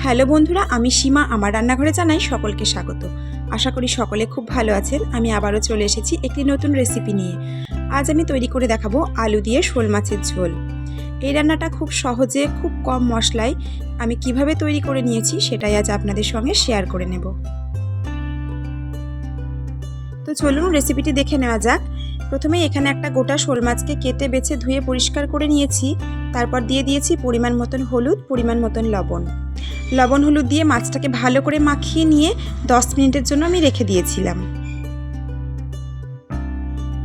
Hello বন্ধুরা, আমি সীমা আমার রান্নাঘরে জানাই সকলকে স্বাগত। আশা করি সকলে খুব ভালো আছেন। আমি আবারও চলে এসেছি একটি নতুন রেসিপি নিয়ে। আজ আমি তৈরি করে দেখাবো আলু দিয়ে শোল মাছের ঝোল। এই রান্নাটা খুব সহজে, খুব কম মশলায় আমি কিভাবে তৈরি করে নিয়েছি সেটাই আজ আপনাদের সঙ্গে শেয়ার করে নেব। তো চলুন রেসিপিটি দেখে নেওয়া যাক। প্রথমে এখানে একটা গোটা শোল মাছকে কেটে বেছে ধুয়ে পরিষ্কার করে নিয়েছি। তারপর দিয়ে দিয়েছি পরিমাণ মতন হলুদ, পরিমাণ মতন লবণ হলুদ দিয়ে মাছটাকে ভালো করে মাখিয়ে নিয়ে 10 মিনিটের জন্য আমি রেখে দিয়েছিলাম।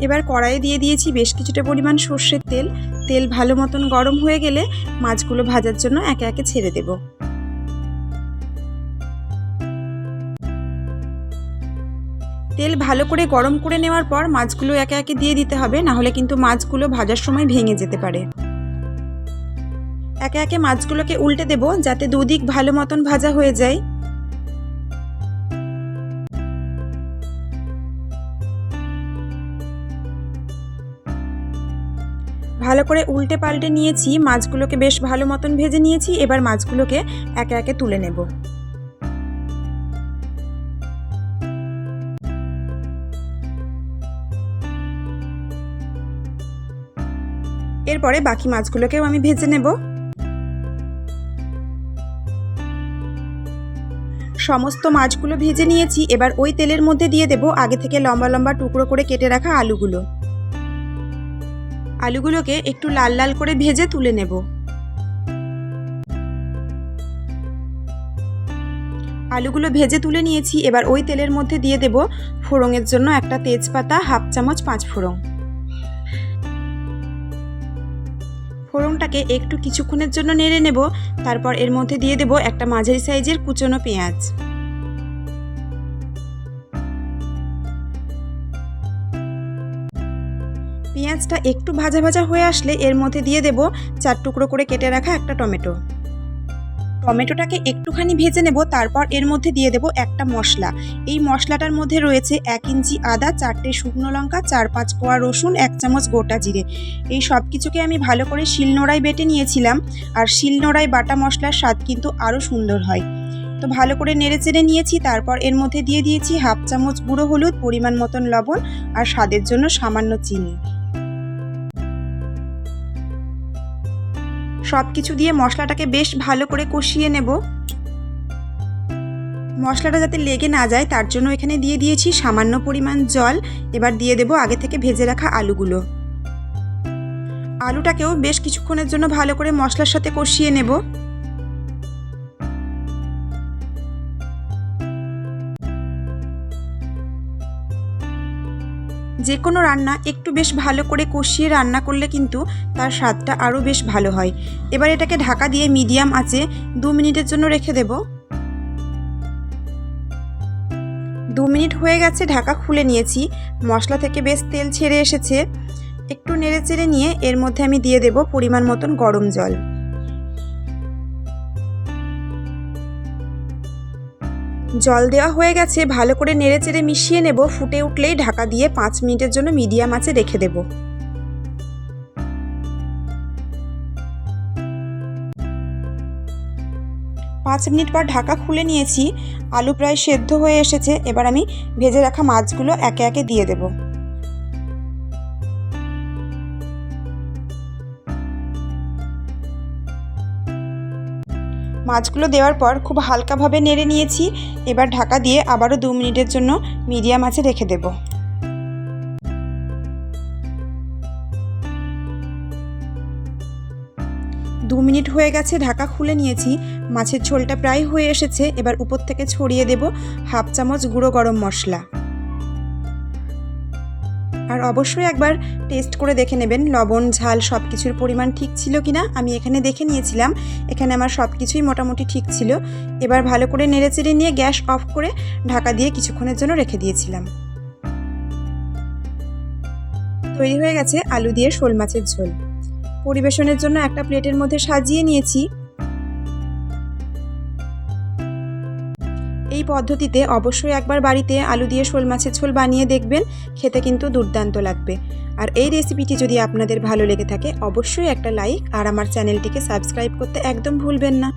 এবার কড়াইয়ে দিয়ে দিয়েছি বেশ কিছুটা পরিমাণ সর্ষের তেল। তেল ভালো মতন গরম হয়ে গেলে মাছগুলো ভাজার জন্য একে একে ছেড়ে দেব। তেল ভালো করে গরম করে নেওয়ার পর মাছগুলো একে একে দিয়ে দিতে হবে, না হলে কিন্তু মাছগুলো ভাজার সময় ভেঙে যেতে পারে। একে একে মাছগুলোকে উল্টে দেব যাতে দুদিক ভালো মতন ভাজা হয়ে যায়। ভালো করে উল্টে পাল্টে নিয়েছি, মাছগুলোকে বেশ ভালো মতন ভেজে নিয়েছি। এবার মাছগুলোকে একে একে তুলে নেব। এরপরে বাকি মাছগুলোকেও আমি ভেজে নেব। সমস্ত মাছগুলো ভেজে নিয়েছি। এবার ওই তেলের মধ্যে দিয়ে দেব আগে থেকে লম্বা লম্বা টুকরো করে কেটে রাখা আলুগুলোকে একটু লাল লাল করে ভেজে তুলে নেব। আলুগুলো ভেজে তুলে নিয়েছি। এবার ওই তেলের মধ্যে দিয়ে দেব ফোড়নের জন্য একটা তেজপাতা, হাফ চামচ 5 ফোড়ন। ফোড়নটাকে একটু কিছুক্ষণের জন্য নেড়ে নেব। তারপর এর মধ্যে দিয়ে দেব একটা মাঝারি সাইজের কুচনো পেঁয়াজ। পেঁয়াজটা একটু ভাজা ভাজা হয়ে আসলে এর মধ্যে দিয়ে দেব 4 টুকরো করে কেটে রাখা একটা টমেটোটাকে একটুখানি ভেজে নেব। তারপর এর মধ্যে দিয়ে দেব একটা মশলা। এই মশলাটার মধ্যে রয়েছে 1 ইঞ্চি আদা, 4টে শুকনো লঙ্কা, 4-5 কোয়া রসুন, 1 চামচ গোটা জিরে। এই সব কিছুকে আমি ভালো করে শিলনোড়ায় বেটে নিয়েছিলাম। আর শিলনোড়ায় বাটা মশলার স্বাদ কিন্তু আরও সুন্দর হয়। তো ভালো করে নেড়ে চেড়ে নিয়েছি। তারপর এর মধ্যে দিয়ে দিয়েছি হাফ চামচ গুঁড়ো হলুদ, পরিমাণ মতন লবণ আর স্বাদের জন্য সামান্য চিনি। সব কিছু দিয়ে মশলাটাকে বেশ ভালো করে কষিয়ে নেব। মশলাটা যাতে লেগে না যায় তার জন্য এখানে দিয়ে দিয়েছি সামান্য পরিমাণ জল। এবার দিয়ে দেব আগে থেকে ভেজে রাখা আলুটাকেও বেশ কিছুক্ষণের জন্য ভালো করে মশলার সাথে কষিয়ে নেব। যে কোনো রান্না একটু বেশ ভালো করে কষিয়ে রান্না করলে কিন্তু তার স্বাদটা আরও বেশ ভালো হয়। এবার এটাকে ঢাকা দিয়ে মিডিয়াম আঁচে 2 মিনিটের জন্য রেখে দেব। 2 মিনিট হয়ে গেছে, ঢাকা খুলে নিয়েছি। মশলা থেকে বেশ তেল ছেড়ে এসেছে। একটু নেড়ে চেড়ে নিয়ে এর মধ্যে আমি দিয়ে দেব পরিমাণ মতন গরম জল। জল দেওয়া হয়ে গেছে, ভালো করে নেড়ে চেড়ে মিশিয়ে নেব। ফুটে উঠলেই ঢাকা দিয়ে 5 মিনিটের জন্য মিডিয়াম আঁচে রেখে দেব। 5 মিনিট পর ঢাকা খুলে নিয়েছি। আলু প্রায় সেদ্ধ হয়ে এসেছে। এবার আমি ভেজে রাখা মাছগুলো একে একে দিয়ে দেব। মাছগুলো দেওয়ার পর খুব হালকাভাবে নেড়ে নিয়েছি। এবার ঢাকা দিয়ে আবারও 2 মিনিটের জন্য মিডিয়াম আঁচে রেখে দেব। 2 মিনিট হয়ে গেছে, ঢাকা খুলে নিয়েছি। মাছের ঝোলটা প্রায় হয়ে এসেছে। এবার উপর থেকে ছড়িয়ে দেব হাফ চামচ গুঁড়ো গরম মশলা। আর অবশ্যই একবার টেস্ট করে দেখে নেবেন লবণ ঝাল সব কিছুর পরিমাণ ঠিক ছিল কিনা। আমি এখানে দেখে নিয়েছিলাম, এখানে আমার সব কিছুই মোটামুটি ঠিক ছিল। এবার ভালো করে নেড়ে চেড়ে নিয়ে গ্যাস অফ করে ঢাকা দিয়ে কিছুক্ষণের জন্য রেখে দিয়েছিলাম। তৈরি হয়ে গেছে আলু দিয়ে শোল মাছের ঝোল। পরিবেশনের জন্য একটা প্লেটের মধ্যে সাজিয়ে নিয়েছি। এই পদ্ধতিতে অবশ্যই একবার বাড়িতে আলু দিয়ে শোল মাছের ঝোল বানিয়ে দেখবেন, খেতে কিন্তু দুর্দান্ত লাগবে। আর এই রেসিপিটি যদি আপনাদের ভালো লেগে থাকে অবশ্যই একটা লাইক আর আমার চ্যানেলটিকে সাবস্ক্রাইব করতে একদম ভুলবেন না।